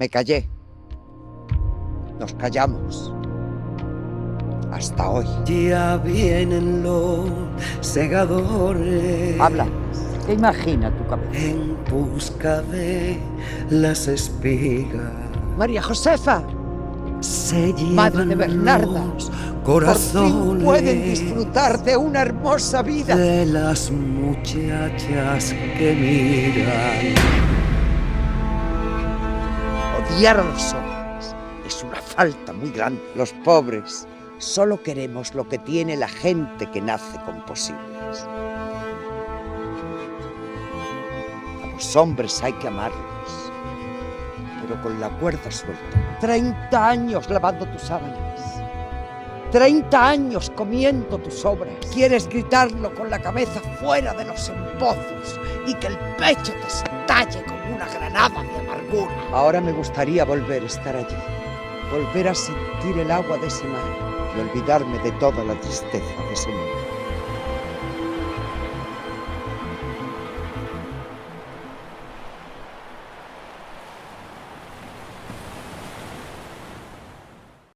Me callé. Nos callamos. Hasta hoy. Ya vienen los segadores. Habla. ¿Qué imagina tu cabeza? En busca de las espigas. María Josefa, Se madre de llevan Bernarda, los por corazones. fin pueden disfrutar de una hermosa vida. De las muchachas que miran. Odiar a los hombres es una falta muy grande. Los pobres solo queremos lo que tiene la gente que nace con posibles. A los hombres hay que amarlos, pero con la cuerda suelta. 30 años lavando tus sábanas, 30 años comiendo tus sobras. Quieres gritarlo con la cabeza fuera de los empozos y que el pecho te estalle como una granada de amargura. Ahora me gustaría volver a estar allí, volver a sentir el agua de ese mar y olvidarme de toda la tristeza de ese mundo.